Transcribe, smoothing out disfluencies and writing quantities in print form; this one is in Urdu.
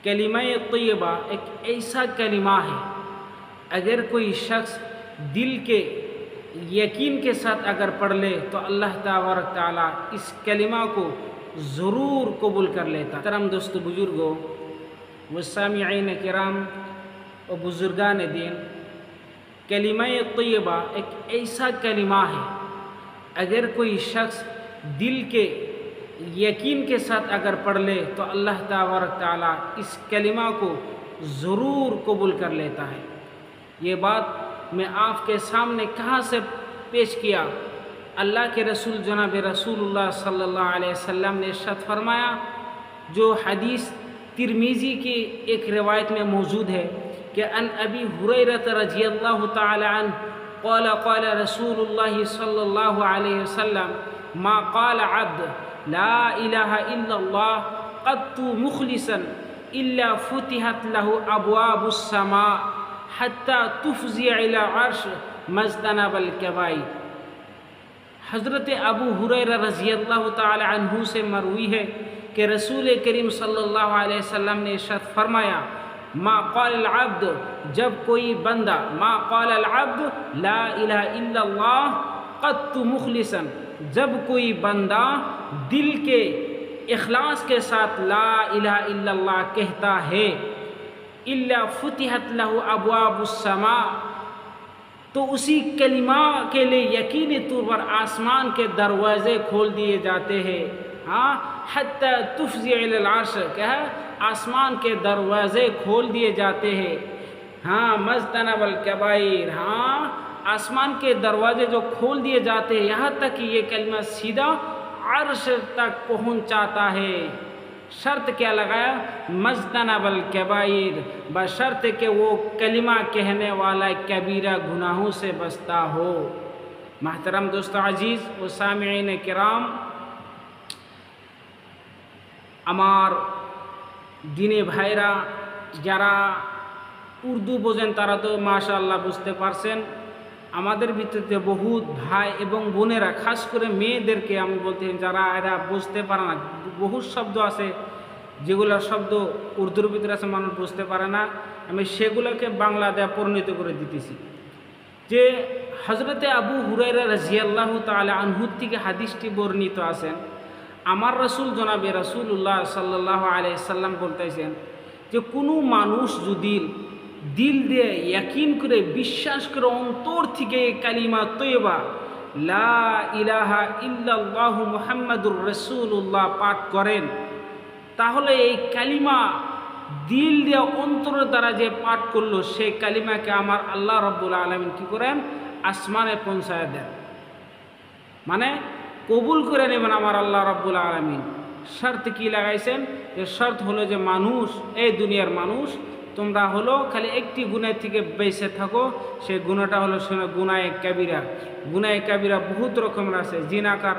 کلمہ طیبہ ایک ایسا کلمہ ہے، اگر کوئی شخص دل کے یقین کے ساتھ اگر پڑھ لے تو اللہ تبارک تعالیٰ اس کلمہ کو ضرور قبول کر لیتا۔ محترم دوست بزرگوں و سامعین کرام و بزرگان دین، کلمہ طیبہ ایک ایسا کلمہ ہے، اگر کوئی شخص دل کے یقین کے ساتھ اگر پڑھ لے تو اللہ تبارک تعالیٰ اس کلمہ کو ضرور قبول کر لیتا ہے۔ یہ بات میں آپ کے سامنے کہاں سے پیش کیا؟ اللہ کے رسول جناب رسول اللہ صلی اللہ علیہ وسلم نے ارشاد فرمایا، جو حدیث ترمذی کی ایک روایت میں موجود ہے کہ ان ابی ہریرہ رضی اللہ تعالی عنہ قال قال رسول اللہ صلی اللہ علیہ وسلم ما قال عبد لا الہ الا اللہ قط مخلصا الا فتحت له ابواب السماء حتی تفضی الی عرش مجتنب الکبائر۔ حضرت ابو ہریرہ رضی اللہ تعالی عنہ سے مروی ہے کہ رسول کریم صلی اللہ علیہ وسلم نے ارشاد فرمایا، ما قال العبد، جب کوئی بندہ، ما قال العبد لا الہ الا اللہ قط مخلصا، جب کوئی بندہ دل کے اخلاص کے ساتھ لا الہ الا اللہ کہتا ہے، الا فتحت له ابواب السماء، تو اسی کلمہ کے لیے یقینی طور پر آسمان کے دروازے کھول دیے جاتے ہیں، حتی تفضی الی العرش، کیا ہے، آسمان کے دروازے کھول دیے جاتے ہیں، مجتنب الکبائر، آسمان کے دروازے جو کھول دیے جاتے ہیں، یہاں تک کہ یہ کلمہ سیدھا عرش تک پہنچ جاتا ہے۔ شرط کیا لگایا؟ مجتنب الکبائر، بشرط کہ وہ کلمہ کہنے والا کبیرہ گناہوں سے بچتا ہو۔ محترم دوست عزیز و سامعین کرام، আমার দিনে ভাইরা যারা উর্দু বোঝেন তারা তো মাশাআল্লাহ বুঝতে পারছেন। আমাদের ভিতরে বহুত ভাই এবং বোনেরা, খাস করে মেয়েদেরকে আমি বলতে যারা এরা বুঝতে পারে না, বহুত শব্দ আছে যেগুলো শব্দ উর্দুর ভিতরে আছে মানুষ বুঝতে পারে না, আমি সেগুলোকে বাংলা দেয়া পরিণত করে দিতেছি। যে হযরতে আবু হুরায়রা রাদিয়াল্লাহু তাআলা আনহু থেকে হাদিসটি বর্ণিত আছেন, আমার রাসূল জনাবে রাসূলুল্লাহ সাল্লাল্লাহু আলাইহি সাল্লাম বলতেছেন যে কোনো মানুষ যদি দিল দিয়ে ইয়াকিন করে বিশ্বাস করে অন্তর থেকে কালিমা তয়্যিবা লা ইলাহা ইল্লাল্লাহু মুহাম্মাদুর রাসূলুল্লাহ পাঠ করেন, তাহলে এই কালিমা দিল দিয়ে অন্তরের দ্বারা যে পাঠ করলো সেই কালিমাকে আমার আল্লাহ রাব্বুল আলামিন কি করেন? আসমানে পৌঁছায় দেন, মানে কবুল করে নেবেন আমার আল্লাহ রাব্বুল আলামিন। শর্ত কি লাগাইছেন? যে শর্ত হলো যে মানুষ, এই দুনিয়ার মানুষ, তোমরা হলো খালি একটি গুনাহ থেকে বেঁচে থাকো, সেই গুনাহটা হলো গুনাহে কাবিরা। গুনাহে কাবিরা বহুত রকমের আছে, জিনাকার